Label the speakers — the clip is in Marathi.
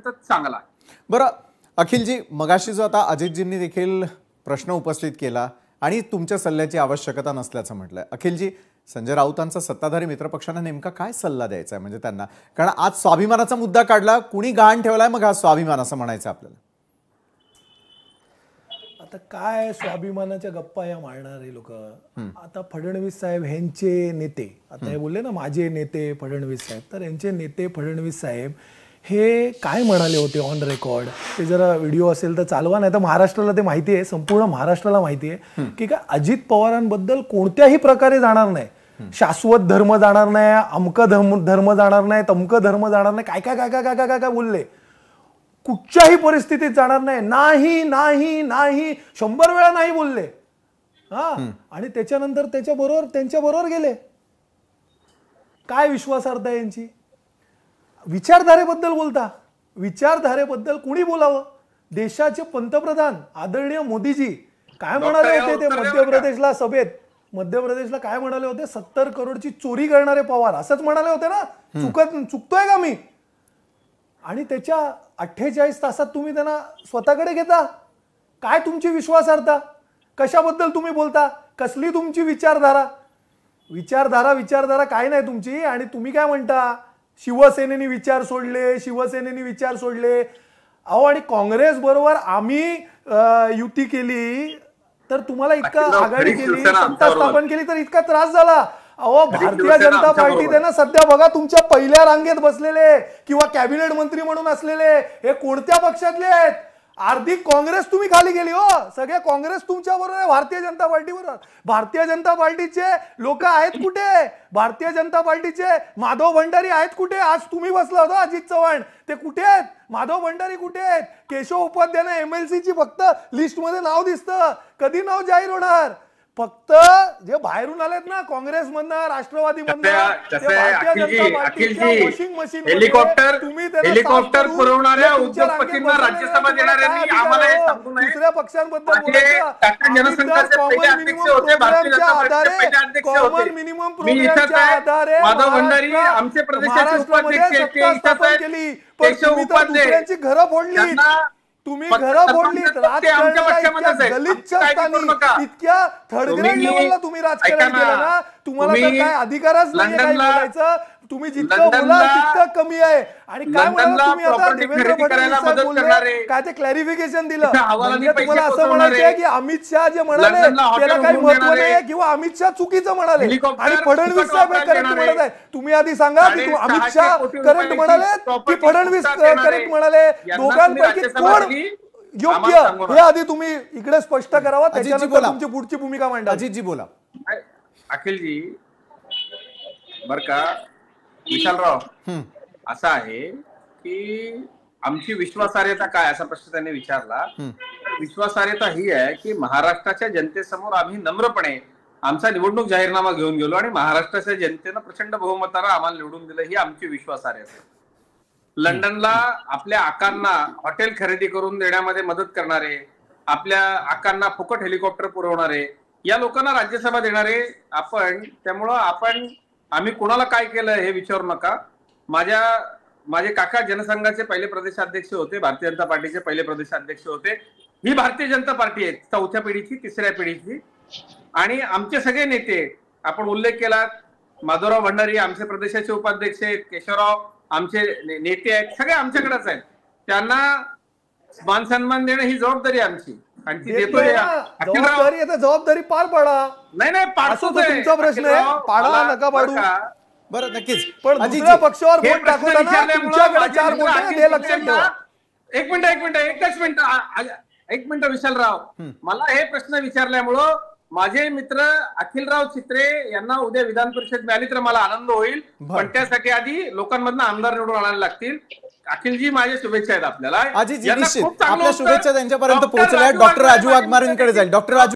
Speaker 1: तर चांगला आहे।
Speaker 2: बरं अखिलजी, मगाशी जो आता अजितजींनी देखील प्रश्न उपस्थित केला आणि तुमच्या सल्ल्याची आवश्यकता नसल्याचं म्हटलंय, अखिलजी संजय राऊतांचा सत्ताधारी मित्रपक्षांना नेमका काय सल्ला द्यायचा आहे म्हणजे त्यांना? कारण आज स्वाभिमानाचा मुद्दा काढला, कुणी गहाण ठेवलाय मग हा स्वाभिमान असं म्हणायचं आपल्याला?
Speaker 3: आता काय स्वाभिमानाच्या गप्पा या मारणारे लोक। आता फडणवीस साहेब ह्यांचे नेते, आता हे बोलले ना माझे नेते फडणवीस साहेब, तर यांचे नेते फडणवीस साहेब हे काय म्हणाले होते ऑन रेकॉर्ड, ते जरा व्हिडिओ असेल तर चालवा, नाही तर महाराष्ट्राला ते माहिती आहे, संपूर्ण महाराष्ट्राला माहिती आहे की काय अजित पवारांबद्दल कोणत्याही प्रकारे जाणार नाही, शाश्वत धर्म जाणार नाही, अमकं धर्म जाणार नाही, तमकं धर्म जाणार नाही, काय काय काय काय काय काय काय बोलले, कुठच्याही परिस्थितीत जाणार नाही, नाही नाही नाही 100 वेळा नाही बोलले। आणि त्याच्यानंतर त्यांच्या बरोबर गेले। काय विश्वासार्हता यांची? विचारधारेबद्दल बोलता, विचारधारेबद्दल कुणी बोलावं? देशाचे पंतप्रधान आदरणीय मोदीजी काय म्हणाले होते ते मध्य प्रदेशला सभेत, मध्य प्रदेशला काय म्हणाले होते? 70 करोडची चोरी करणारे पवार, असंच म्हणाले होते ना? चुकतोय का मी? आणि त्याच्या 48 तासात तुम्ही त्यांना स्वतःकडे घेता? काय तुमची विश्वासार्हता? कशाबद्दल तुम्ही बोलता? कसली तुमची विचारधारा? विचारधारा काय नाही तुमची। आणि तुम्ही काय म्हणता शिवसेनेने विचार सोडले, शिवसेनेने विचार सोडले। अहो, आणि काँग्रेस बरोबर आम्ही युती केली तर तुम्हाला इतका आघाडी केली, सत्ता स्थापन केली तर इतका त्रास झाला। अहो, भारतीय जनता पार्टी ते ना सध्या बघा तुमच्या पहिल्या रांगेत बसलेले किंवा कॅबिनेट मंत्री म्हणून असलेले हे कोणत्या पक्षातले आहेत? अर्धी काँग्रेस तुम्ही खाली गेली हो, सगळे काँग्रेस तुमच्या बरोबर आहे भारतीय जनता पार्टी बरोबर। भारतीय जनता पार्टीचे लोक आहेत कुठे? भारतीय जनता पार्टीचे माधव भंडारी आहेत कुठे? आज तुम्ही बसला होता अजित चव्हाण, ते कुठे आहेत? माधव भंडारी कुठे आहेत? केशव उपाध्याय MLC ची फक्त लिस्ट मध्ये नाव दिसतं, कधी नाव जाहीर होणार? फक्त जे बाहेरून आलेत ना काँग्रेसमधनं, राष्ट्रवादीमधनं, वॉशिंग मशीन
Speaker 1: हेलिकॉप्टर पुरवणाऱ्या उद्योगपतींना राज्यसभा देणाऱ्यांनी आम्हाला हे सांगू नये।
Speaker 3: दुसऱ्या पक्षांबद्दल
Speaker 1: टाटा जनसंघाचे पहिले अध्यक्ष होते, भारतीय जनता पार्टीचे पहिले अध्यक्ष होते, मी इथंच आहे, माधव भंडारी आमचे प्रदेशाचे उपाध्यक्ष आहेत, ते इथंच आहेत, केशव उपाध्याय
Speaker 3: घरं फोडली, तुम्ही घरं फोडलीत, इतक्या थर्ड ग्रेड लेवलला तुम्ही राजकारण केलं ना, तुम्हाला तर काय अधिकारच नाही काय बोलायचं। तुम्ही जितकं बोला तितकं कमी आहे। आणि काय म्हणाला तुम्ही आता देवेंद्र फडणवीस बोलले, काय ते क्लॅरिफिकेशन दिलं, म्हणजे तुम्हाला असं म्हणायचं आहे की अमित शहा जे म्हणाले त्याला काही महत्व नाही किंवा अमित शहा चुकीचं म्हणाले आणि फडणवीस साहेब करेक्ट म्हणत आहे? तुम्ही आधी सांगा की अमित शहा करेक्ट म्हणाले की फडणवीस करेक्ट म्हणाले, दोघांपैकी कोण योग्य हे आधी तुम्ही इकडे स्पष्ट करावं, त्याच्यानंतर तुमची पुढची भूमिका मांडा।
Speaker 2: अजितजी बोला।
Speaker 1: अखिलजी बर का, विशालराव असं आहे की आमची विश्वासार्हता काय असा प्रश्न त्यांनी विचारला। विश्वासार्हता ही आहे की महाराष्ट्राच्या जनतेसमोर आम्ही नम्रपणे आमचा निवडणूक जाहीरनामा घेऊन गेलो आणि महाराष्ट्राच्या जनतेनं प्रचंड बहुमतानं आम्हाला निवडून दिलं, ही आमची विश्वासार्हता। लंडनला आपल्या आकांना हॉटेल खरेदी करून देण्यामध्ये मदत करणारे, आपल्या आकांना फुकट हेलिकॉप्टर पुरवणारे, या लोकांना राज्यसभा देणारे आपण, त्यामुळं आम्ही कोणाला काय केलं हे विचारू नका। माझे काका जनसंघाचे पहिले प्रदेशाध्यक्ष होते, भारतीय जनता पार्टीचे पहिले प्रदेशाध्यक्ष होते। ही भारतीय जनता पार्टी आहे, 4थ्या पिढीची, 3ऱ्या पिढीची। आणि आमचे सगळे नेते, आपण उल्लेख केला, माधवराव भंडारी आमचे प्रदेशाचे उपाध्यक्ष आहेत, केशवराव आमचे नेते आहेत, सगळे आमच्याकडेच आहेत। त्यांना मान सन्मान देणं ही जबाबदारी आमची आणि ती देतोय।
Speaker 3: जबाबदारी पार पाडा।
Speaker 1: नाही पाडतो,
Speaker 3: तुमचा प्रश्न आहे, पाडा नका पाडू।
Speaker 2: बरं नक्कीच,
Speaker 3: पण दुसऱ्या पक्षावर वोट टाकताना तुमच्याकडे 4 वोट आहेत हे लक्षात ठेवा।
Speaker 1: एक मिनिट विशालराव, मला हे प्रश्न विचारल्यामुळं माझे मित्र अखिलराव चित्रे यांना उद्या विधान परिषद मिळाली तर मला आनंद होईल, पण त्यासाठी आधी लोकांमधनं आमदार निवडून आणायला लागतील। अखिलजी माझ्या शुभेच्छा आहेत आपल्याला।
Speaker 2: आपल्या शुभेच्छा त्यांच्यापर्यंत पोहोचल्या। डॉक्टर राजू वाघमारेंकडे जाईल। डॉक्टर राजू